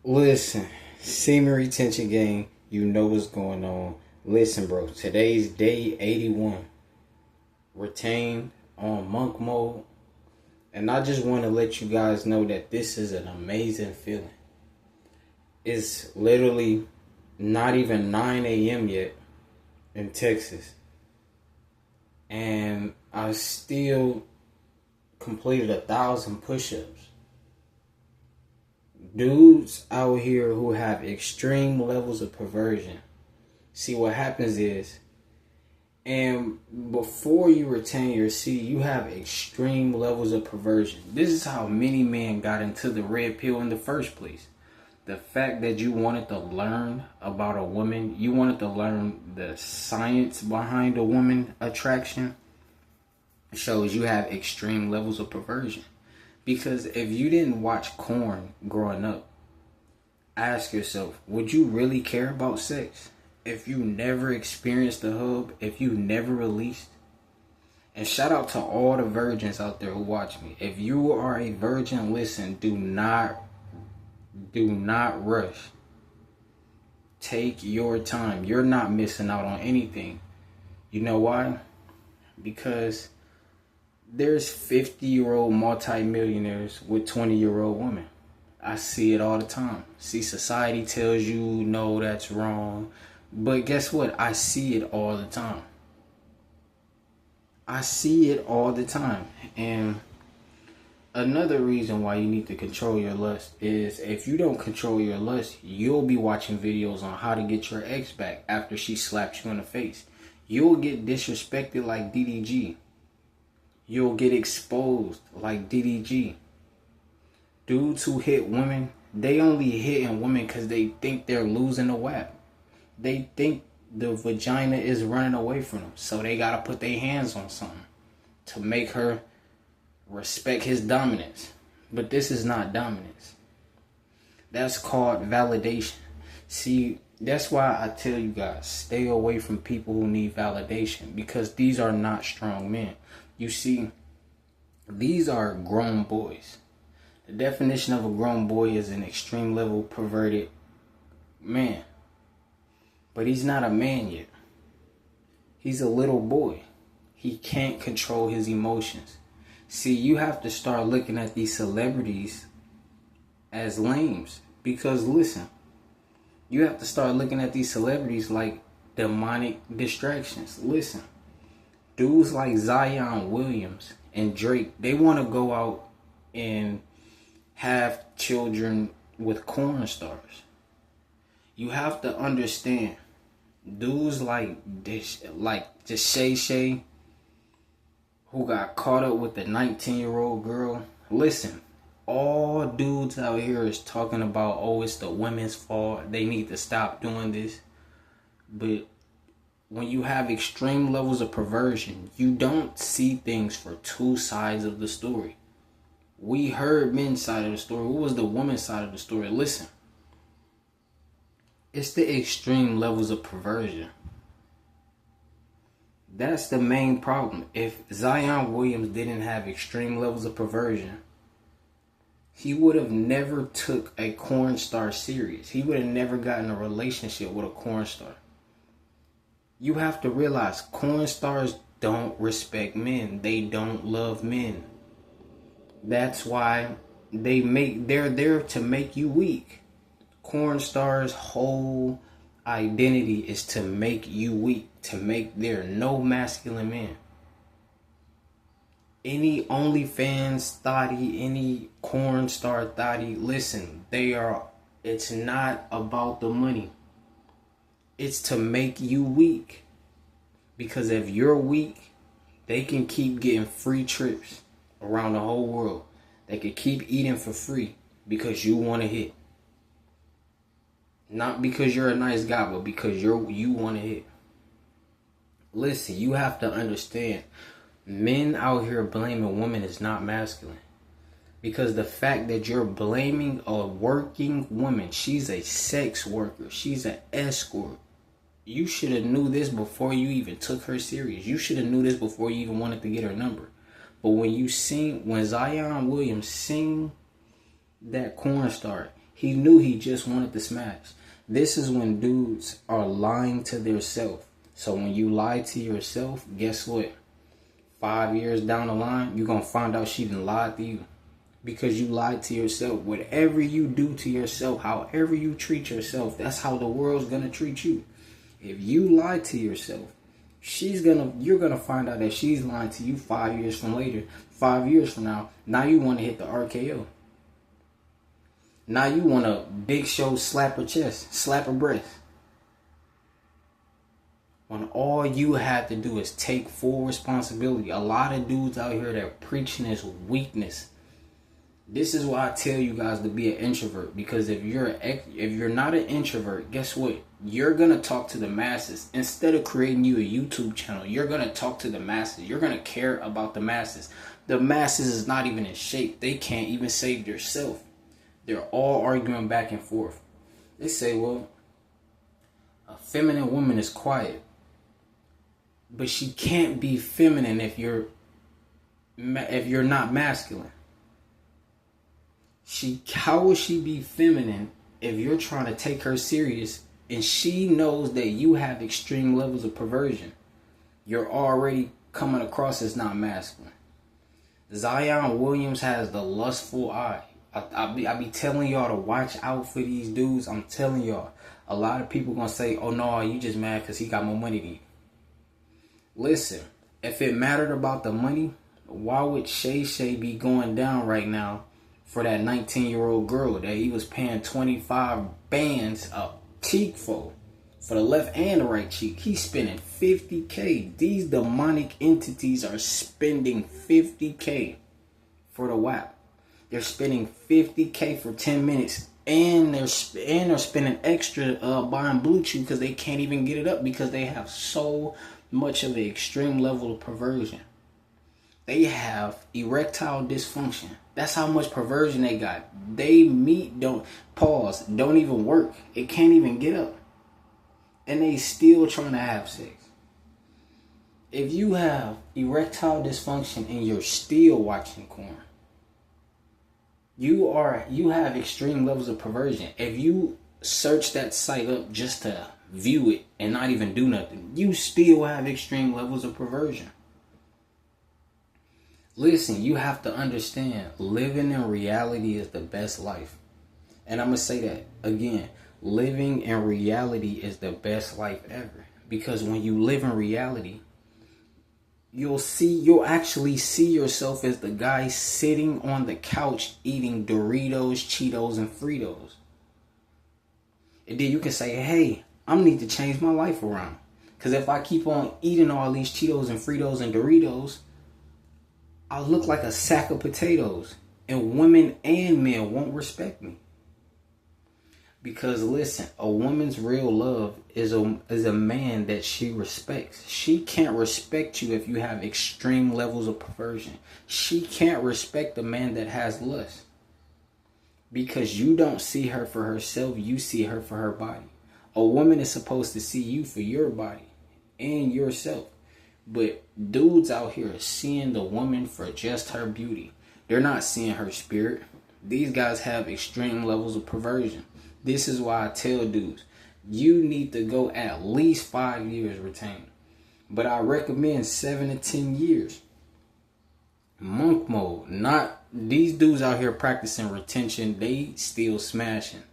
Listen, semen retention gang, you know what's going on. Listen, bro, today's day 81. Retained on monk mode. And I just want to let you guys know that this is an amazing feeling. It's literally not even 9 a.m. yet in Texas. And I still completed 1,000 push-ups. Dudes out here who have extreme levels of perversion. See, what happens is, and before you retain your seed, you have extreme levels of perversion. This is how many men got into the red pill in the first place. The fact that you wanted to learn about a woman, you wanted to learn the science behind a woman attraction, shows you have extreme levels of perversion. Because if you didn't watch Korn growing up, ask yourself, would you really care about sex? If you never experienced the hub, if you never released? And shout out to all the virgins out there who watch me. If you are a virgin, listen, do not rush. Take your time. You're not missing out on anything. You know why? Because there's 50-year-old multimillionaires with 20-year-old women. I see it all the time. See, society tells you, no, that's wrong. But guess what? I see it all the time. I see it all the time. And another reason why you need to control your lust is if you don't control your lust, you'll be watching videos on how to get your ex back after she slaps you in the face. You'll get disrespected like DDG. You'll get exposed like DDG. Dudes who hit women, they only hitting women because they think they're losing the WAP. They think the vagina is running away from them. So they got to put their hands on something to make her respect his dominance. But this is not dominance. That's called validation. See, that's why I tell you guys, stay away from people who need validation. Because these are not strong men. You see, these are grown boys. The definition of a grown boy is an extreme level perverted man. But he's not a man yet. He's a little boy. He can't control his emotions. See, you have to start looking at these celebrities as lames. Because listen, you have to start looking at these celebrities like demonic distractions. Listen. Dudes like Zion Williams and Drake, they want to go out and have children with corn stars. You have to understand, dudes like this, like just Shay, who got caught up with the 19-year-old girl. Listen, all dudes out here is talking about, oh, it's the women's fault. They need to stop doing this. But when you have extreme levels of perversion, you don't see things for two sides of the story. We heard men's side of the story. What was the woman's side of the story? Listen. It's the extreme levels of perversion. That's the main problem. If Zion Williams didn't have extreme levels of perversion, he would have never took a corn star serious. He would have never gotten a relationship with a corn star. You have to realize corn stars don't respect men. They don't love men. That's why they're there to make you weak. Corn stars' whole identity is to make you weak, to make there no masculine men. Any OnlyFans thotty, any corn star thotty, listen, it's not about the money. It's to make you weak. Because if you're weak, they can keep getting free trips around the whole world. They can keep eating for free because you want to hit. Not because you're a nice guy, but because you want to hit. Listen, you have to understand, men out here blaming women is not masculine. Because the fact that you're blaming a working woman, she's a sex worker, she's an escort. You should have knew this before you even took her serious. You should have knew this before you even wanted to get her number. But when Zion Williams sing that corn star, He knew he just wanted to smash. This is when dudes are lying to their self. So when you lie to yourself, guess what? 5 years down the line, you're going to find out she done lied to you. Because you lied to yourself. Whatever you do to yourself, however you treat yourself, that's how the world's going to treat you. If you lie to yourself, you're gonna find out that she's lying to you 5 years from later, 5 years from now. Now you want to hit the RKO. Now you want to big show, slap her chest, slap her breast. When all you have to do is take full responsibility. A lot of dudes out here that are preaching this weakness. This is why I tell you guys to be an introvert. Because if you're not an introvert, guess what? You're going to talk to the masses. Instead of creating you a YouTube channel, you're going to talk to the masses. You're going to care about the masses. The masses is not even in shape. They can't even save themselves. They're all arguing back and forth. They say, well, a feminine woman is quiet. But she can't be feminine if you're not masculine. How will she be feminine if you're trying to take her serious and she knows that you have extreme levels of perversion? You're already coming across as not masculine. Zion Williams has the lustful eye. I be telling y'all to watch out for these dudes. I'm telling y'all, a lot of people gonna say, oh no, you just mad because he got more money than you. Listen, if it mattered about the money, why would Shay Shay be going down right now for that 19-year-old girl that he was paying 25 bands a cheek for the left and the right cheek? He's spending $50K. These demonic entities are spending $50K for the WAP. They're spending $50K for 10 minutes, and they're spending extra buying Blue Chew because they can't even get it up because they have so much of an extreme level of perversion. They have erectile dysfunction. That's how much perversion they got. They don't even work. It can't even get up. And they still trying to have sex. If you have erectile dysfunction and you're still watching porn, you have extreme levels of perversion. If you search that site up just to view it and not even do nothing, you still have extreme levels of perversion. Listen, you have to understand, living in reality is the best life. And I'm going to say that again. Living in reality is the best life ever. Because when you live in reality, you'll actually see yourself as the guy sitting on the couch eating Doritos, Cheetos, and Fritos. And then you can say, hey, I need to change my life around. Because if I keep on eating all these Cheetos and Fritos and Doritos, I'll look like a sack of potatoes. And women and men won't respect me. Because listen, a woman's real love is a man that she respects. She can't respect you if you have extreme levels of perversion. She can't respect a man that has lust. Because you don't see her for herself, you see her for her body. A woman is supposed to see you for your body and yourself. But dudes out here are seeing the woman for just her beauty. They're not seeing her spirit. These guys have extreme levels of perversion. This is why I tell dudes, you need to go at least 5 years retained. But I recommend 7 to 10 years. Monk mode. Not these dudes out here practicing retention. They still smashing.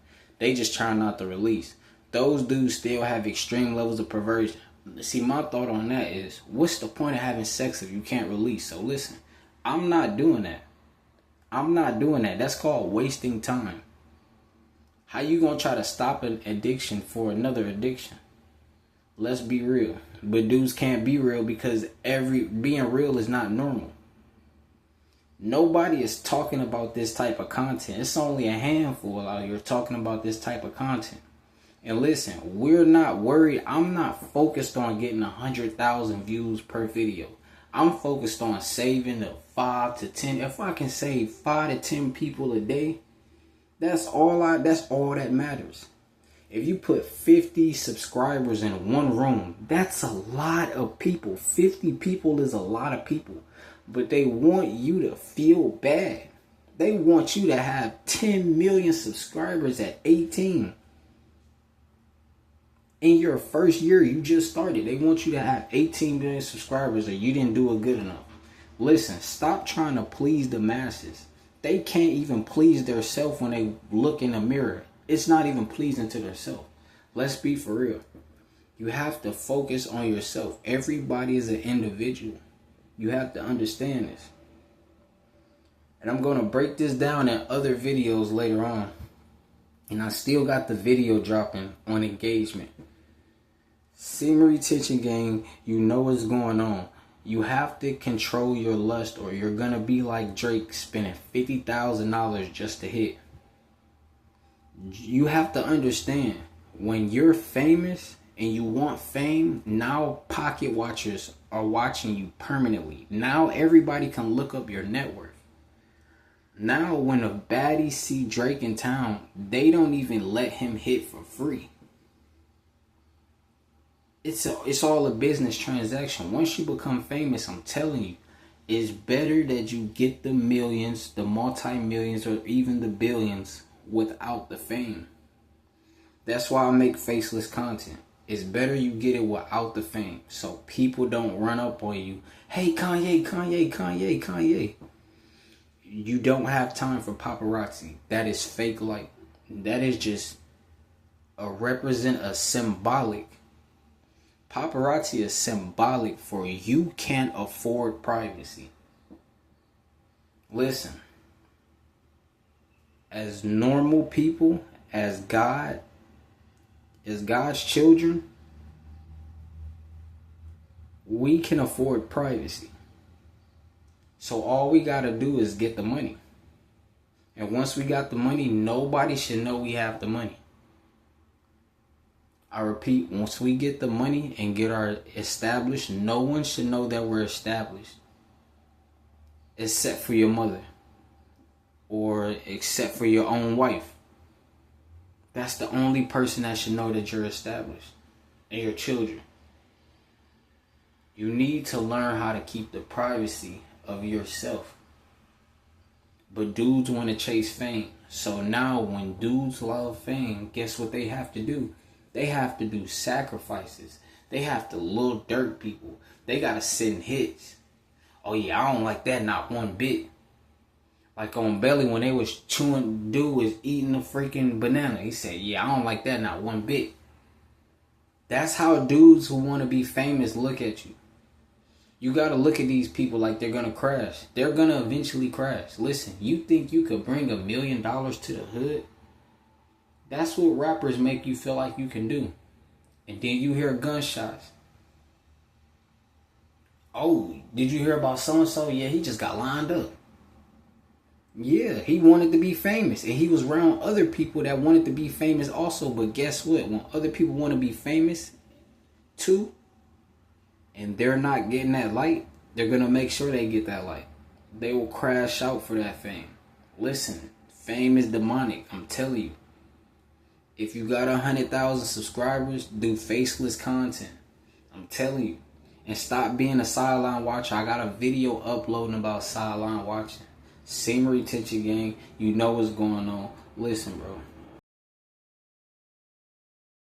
They just trying not to release. Those dudes still have extreme levels of perversion. See, my thought on that is, what's the point of having sex if you can't release? So listen, I'm not doing that. That's called wasting time. How you gonna try to stop an addiction for another addiction? Let's be real. But dudes can't be real because being real is not normal. Nobody is talking about this type of content. It's only a handful out here talking about this type of content. And listen, we're not worried. I'm not focused on getting 100,000 views per video. I'm focused on saving the 5 to 10. If I can save 5 to 10 people a day, that's all that matters. If you put 50 subscribers in one room, that's a lot of people. 50 people is a lot of people. But they want you to feel bad. They want you to have 10 million subscribers at 18. In your first year, you just started. They want you to have 18 million subscribers or you didn't do it good enough. Listen, stop trying to please the masses. They can't even please themselves when they look in the mirror. It's not even pleasing to themselves. Let's be for real. You have to focus on yourself. Everybody is an individual. You have to understand this. And I'm going to break this down in other videos later on. And I still got the video dropping on engagement. Semen retention gang, you know what's going on. You have to control your lust or you're going to be like Drake spending $50,000 just to hit. You have to understand, when you're famous and you want fame, now pocket watchers are watching you permanently. Now everybody can look up your net worth. Now when a baddie see Drake in town, they don't even let him hit for free. It's all a business transaction. Once you become famous, I'm telling you, it's better that you get the millions, the multi-millions, or even the billions without the fame. That's why I make faceless content. It's better you get it without the fame, so people don't run up on you. Hey, Kanye, Kanye, Kanye, Kanye. You don't have time for paparazzi. That is fake light. That is just a symbolic. Paparazzi is symbolic for you can't afford privacy. Listen, as normal people, as God's children, we can afford privacy. So all we gotta do is get the money. And once we got the money, nobody should know we have the money. I repeat, once we get the money and get our established, no one should know that we're established. Except for your mother. Or except for your own wife. That's the only person that should know that you're established. And your children. You need to learn how to keep the privacy of yourself. But dudes want to chase fame. So now when dudes love fame, guess what they have to do? They have to do sacrifices. They have to Lil Dirt people. They gotta send hits. Oh yeah, I don't like that not one bit. Like on Belly when they was chewing, dude was eating a freaking banana. He said, yeah, I don't like that not one bit. That's how dudes who want to be famous look at you. You gotta look at these people like they're gonna crash. They're gonna eventually crash. Listen, you think you could bring $1 million to the hood? That's what rappers make you feel like you can do. And then you hear gunshots. Oh, did you hear about so-and-so? Yeah, he just got lined up. Yeah, he wanted to be famous. And he was around other people that wanted to be famous also. But guess what? When other people want to be famous too, and they're not getting that light, they're going to make sure they get that light. They will crash out for that fame. Listen, fame is demonic. I'm telling you. If you got 100,000 subscribers, do faceless content. I'm telling you. And stop being a sideline watcher. I got a video uploading about sideline watching. Semen retention gang. You know what's going on. Listen, bro.